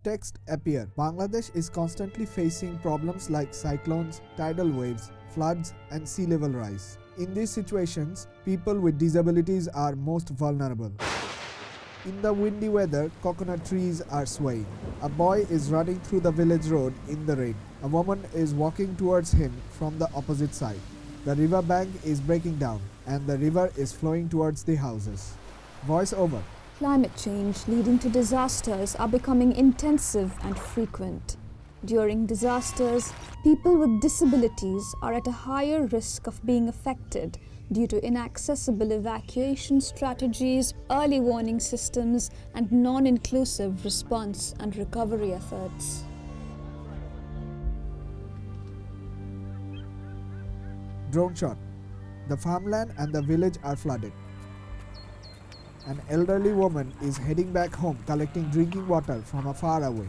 Text appear. Bangladesh is constantly facing problems like cyclones, tidal waves, floods, and sea level rise. In these situations, people with disabilities are most vulnerable. In the windy weather, coconut trees are swaying. A boy is running through the village road in the rain. A woman is walking towards him from the opposite side. The river bank is breaking down, and the river is flowing towards the houses. Voice over. Climate change leading to disasters are becoming intensive and frequent. During disasters, people with disabilities are at a higher risk of being affected due to inaccessible evacuation strategies, early warning systems, and non-inclusive response and recovery efforts. Drone shot. The farmland and the village are flooded. An elderly woman is heading back home collecting drinking water from far away.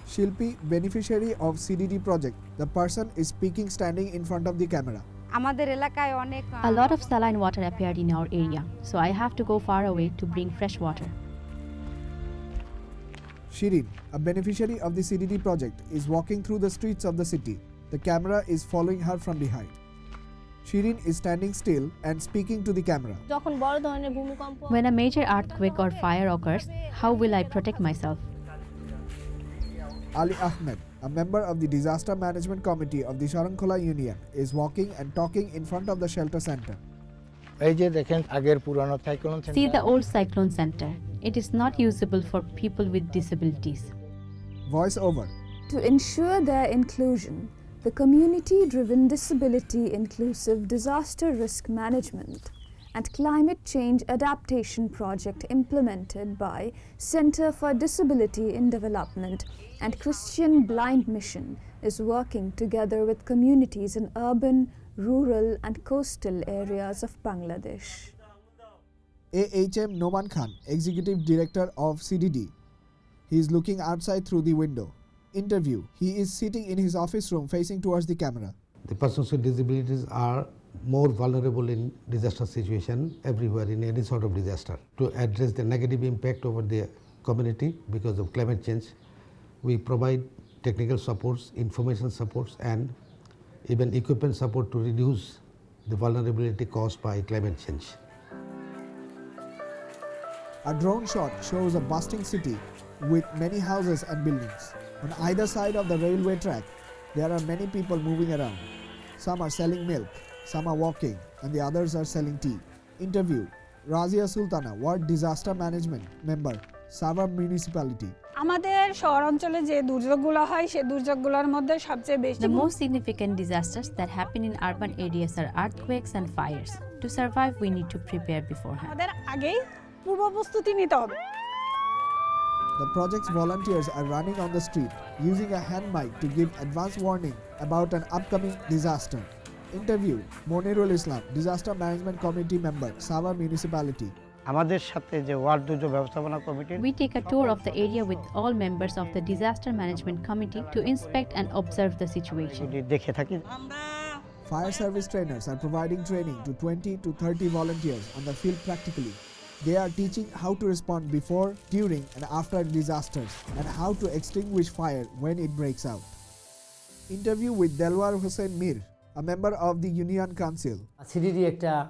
Shilpi, beneficiary of CDD project, the person is speaking standing in front of the camera. A lot of saline water appeared in our area, so I have to go far away to bring fresh water. Shirin, a beneficiary of the CDD project, is walking through the streets of the city. The camera is following her from behind. Shirin is standing still and speaking to the camera. When a major earthquake or fire occurs, how will I protect myself? Ali Ahmed, a member of the Disaster Management Committee of the Sharankhula Union, is walking and talking in front of the shelter center. See the old cyclone center. It is not usable for people with disabilities. Voice over. To ensure their inclusion, the community-driven disability inclusive disaster risk management and climate change adaptation project implemented by Center for Disability in Development and Christian Blind Mission is working together with communities in urban, rural and coastal areas of Bangladesh. AHM Noman Khan, Executive Director of CDD. He is looking outside through the window. Interview. He is sitting in his office room facing towards the camera. The persons with disabilities are more vulnerable in disaster situation everywhere in any sort of disaster. To address the negative impact over the community because of climate change, we provide technical supports, information supports and even equipment support to reduce the vulnerability caused by climate change. A drone shot shows a bustling city with many houses and buildings. On either side of the railway track, there are many people moving around. Some are selling milk, some are walking, and the others are selling tea. Interview. Razia Sultana, Ward Disaster Management Member, Savar Municipality. The most significant disasters that happen in urban areas are earthquakes and fires. To survive, we need to prepare beforehand. The project's volunteers are running on the street using a hand mic to give advance warning about an upcoming disaster. Interview. Monirul Islam, Disaster Management Committee Member, Savar Municipality. We take a tour of the area with all members of the Disaster Management Committee to inspect and observe the situation. Fire service trainers are providing training to 20 to 30 volunteers on the field practically. They are teaching how to respond before, during and after disasters and how to extinguish fire when it breaks out. Interview with Delwar Hussain Mir, a member of the Union Council. The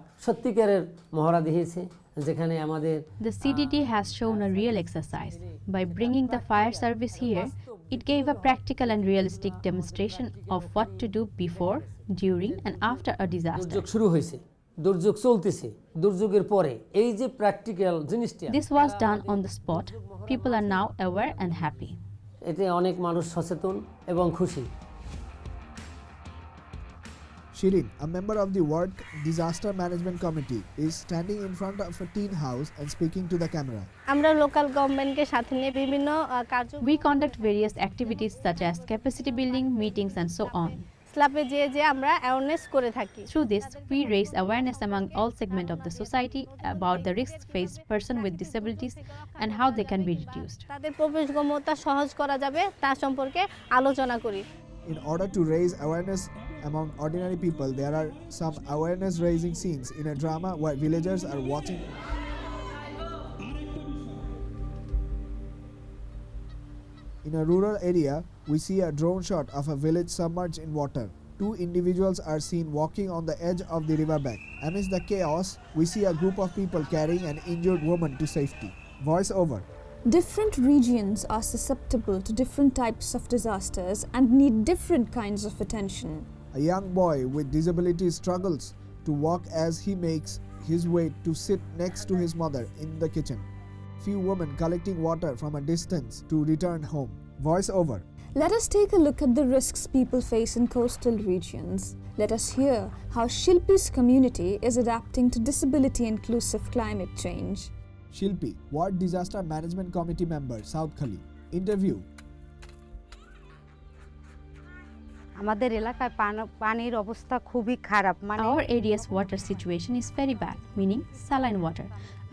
CDD has shown a real exercise. By bringing the fire service here, it gave a practical and realistic demonstration of what to do before, during and after a disaster. This was done on the spot. People are now aware and happy. Shirin, a member of the Ward Disaster Management Committee, is standing in front of a teen house and speaking to the camera. We conduct various activities such as capacity building, meetings and so on. Through this, we raise awareness among all segments of the society about the risks faced persons with disabilities and how they can be reduced. In order to raise awareness among ordinary people, there are some awareness-raising scenes in a drama where villagers are watching. In a rural area, we see a drone shot of a village submerged in water. Two individuals are seen walking on the edge of the riverbank. Amidst the chaos, we see a group of people carrying an injured woman to safety. Voice over. Different regions are susceptible to different types of disasters and need different kinds of attention. A young boy with disability struggles to walk as he makes his way to sit next to his mother in the kitchen. Few women collecting water from a distance to return home. Voice over. Let us take a look at the risks people face in coastal regions. Let us hear how Shilpi's community is adapting to disability-inclusive climate change. Shilpi, Ward Disaster Management Committee member, South Khali. Interview. আমাদের এলাকায় পানির অবস্থা খুবই খারাপ মানে Our area's water situation is very bad, meaning saline water.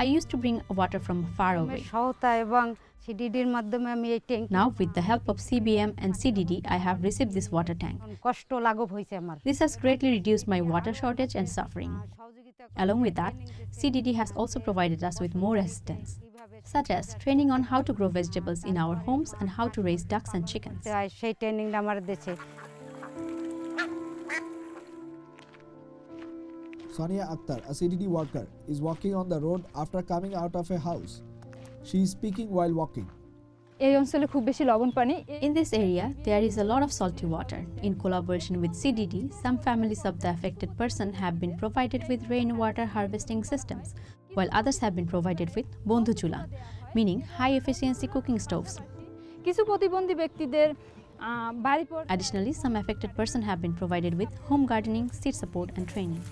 I used to bring water from far away. সহায়তা এবং সিডিডির মাধ্যমে আমি এই tank Now, with the help of CBM and CDD, I have received this water tank. কষ্ট লাঘব হয়েছে আমার This has greatly reduced my water shortage and suffering. Along with that, CDD has also provided us with more assistance, such as training on how to grow vegetables in our homes and how to raise ducks and chickens. সেই ট্রেনিংটা আমার দিয়েছে Sonia Akhtar, a CDD worker, is walking on the road after coming out of a house. She is speaking while walking. এই অঞ্চলে খুব বেশি লবণ পানি In this area, there is a lot of salty water. In collaboration with CDD, some families of the affected person have been provided with rainwater harvesting systems, while others have been provided with Bondhu Chula, meaning high-efficiency cooking stoves. কিছু প্রতিবন্ধী ব্যক্তিদের বাড়ি Additionally, some affected person have been provided with home gardening, seed support and training.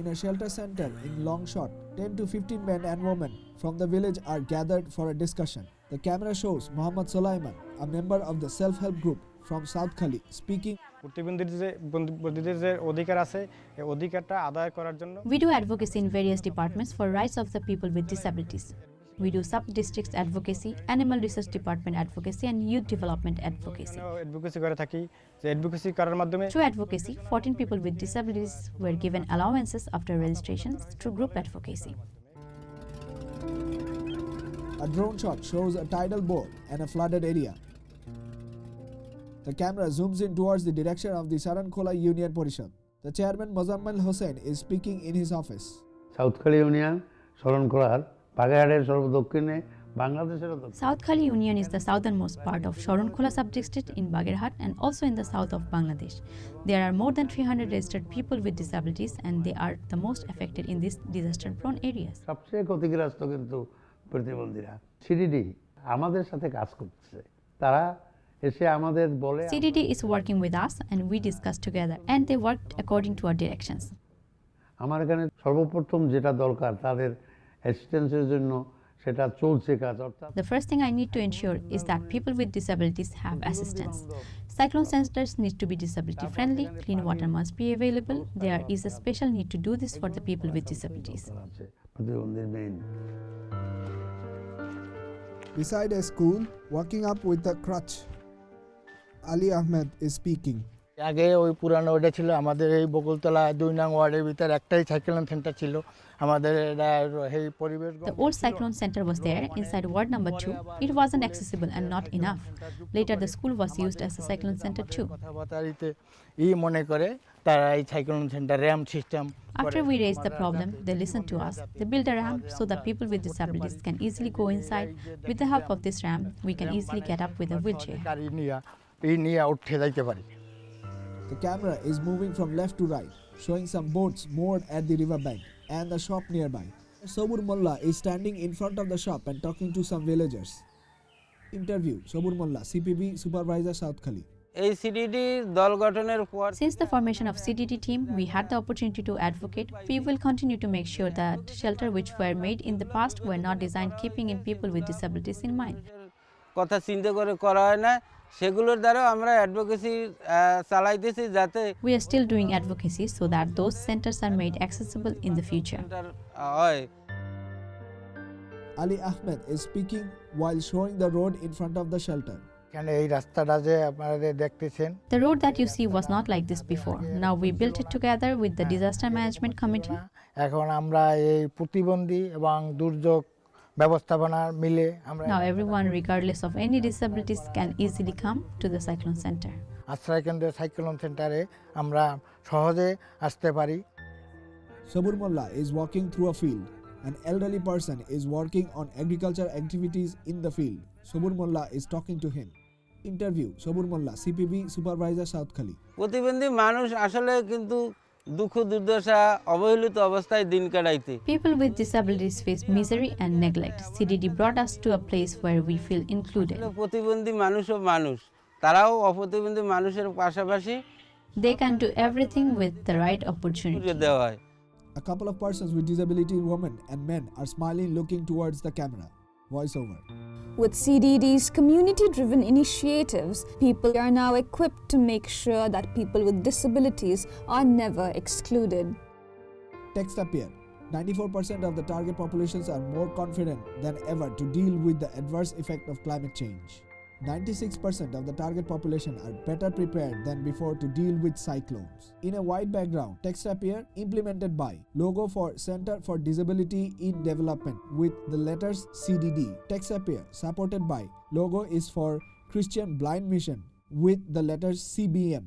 In a shelter center in Longshot, 10 to 15 men and women from the village are gathered for a discussion. The camera shows Muhammad Sulaiman, a member of the self-help group from South Khali, speaking. প্রতিবন্ধীদের যে অধিকার আছে এই অধিকারটা আদায় করার জন্য We do advocacy in various departments for rights of the people with disabilities. We do sub-districts advocacy, animal research department advocacy and youth development advocacy. Advocacy করে থাকি যে অ্যাডভোকেসি করার মাধ্যমে Through advocacy, 14 people with disabilities were given allowances after registrations through group advocacy. A drone shot shows a tidal bore and a flooded area. The camera zooms in towards the direction of the Sarankola Union Porishad. The chairman Mozammel Hossain is speaking in his office. South খালি union শরণখোলার বাগেরহাটের সর্বদক্ষিণে বাংলাদেশের South Khali Union is the southernmost part of Shoronkola sub-district in Bagherhat and also in the south of Bangladesh. There are more than 300 registered people with disabilities and they are the most affected in these disaster-prone areas. সবচেয়ে ক্ষতিগ্রস্ত কিন্তু প্রতিবন্ধীরা CDD আমাদের সাথে কাজ করছে তারা এসে আমাদের বলে CDD is working with us and we discuss together and they worked according to our directions. আমার এখানে সর্বপ্রথম যেটা দরকার তাদের অ্যাসিস্ট্যান্সের জন্য সেটা চলছে কাজ অর্থাৎ The first thing I need to ensure is that people with disabilities have assistance. Cyclone centers need to be disability friendly, clean water must be available. There is a special need to do this for the people with disabilities. প্রতিবন্ধীর main Beside a school, walking up with a crutch, Ali Ahmed is speaking. আগে ওই পুরানো ওটা ছিল আমাদের এই বকুলতলা 2 নং ওয়ার্ডের ভিতর একটাই সাইক্লোন সেন্টার ছিল আমাদের এই পরিবেশ The old cyclone center was there inside ward number 2. It wasn't accessible and not enough. Later the school was used as a cyclone center too. কথাবার্তাতে মনে করে তারা এই cyclone centre RAM system After we raised the problem, they listened to us. They built a ramp so that people with disabilities can easily go inside. With the help of this ramp, we can easily get up with a wheelchair. গাড়ি নিয়ে উঠে যাইতে পারি The camera is moving from left to right, showing some boats moored at the riverbank and the shop nearby. Sobur Molla is standing in front of the shop and talking to some villagers. Interview Sobur Molla, CPB Supervisor, South Khali. এই CDD দল গঠনের পর Since the formation of CDD team, we had the opportunity to advocate. We will continue to make sure that shelter which were made in the past were not designed keeping in people with disabilities in mind. কথা চিন্তা করে করা হয় না সেগুলোর দ্বারা আমরা advocacy চালাইতেছি যাতে We are still doing advocacy so that those centers are made accessible in the future. হয় Ali Ahmed is speaking while showing the road in front of the shelter. এখানে এই রাস্তাটা যে আপনারা দেখতেছেন The road that you see was not like this before. Now we built it together with the Disaster Management Committee. এখন আমরা এই প্রতিবন্ধী এবং দুর্যোগ ব্যবস্থাপনা মিলে আমরা Now everyone, regardless of any disabilities, can easily come to the cyclone center. আশ্রয় কেন্দ্র সাইক্লোন সেন্টারে আমরা সহজে আসতে পারি। Sabur Mullah is walking through a field. An elderly person is working on agriculture activities in the field. Sabur Mullah is talking to him. Interview Sabur Mullah, CPB Supervisor, South Khali. প্রতিবন্ধী মানুষ আসলে কিন্তু দুঃখ দুর্দশা অবহেলিত অবস্থায় দিন কাটাইতে People with disabilities face misery and neglect. CDD brought us to a place where we feel included. প্রতিবন্ধী মানুষও মানুষ, তারাও অপ্রতিবন্ধী মানুষের পাশাপাশি They can do everything with the right opportunity. দেওয়া হয়। A couple of persons with disability, women and men, are smiling, looking towards the camera. Voiceover. With CDD's community-driven initiatives, people are now equipped to make sure that people with disabilities are never excluded. Text appear. 94% of the target populations are more confident than ever to deal with the adverse effect of climate change. 96% of the target population are better prepared than before to deal with cyclones. In a white background, text appear, implemented by logo for Center for Disability in Development with the letters CDD. Text appear, supported by logo is for Christian Blind Mission with the letters CBM.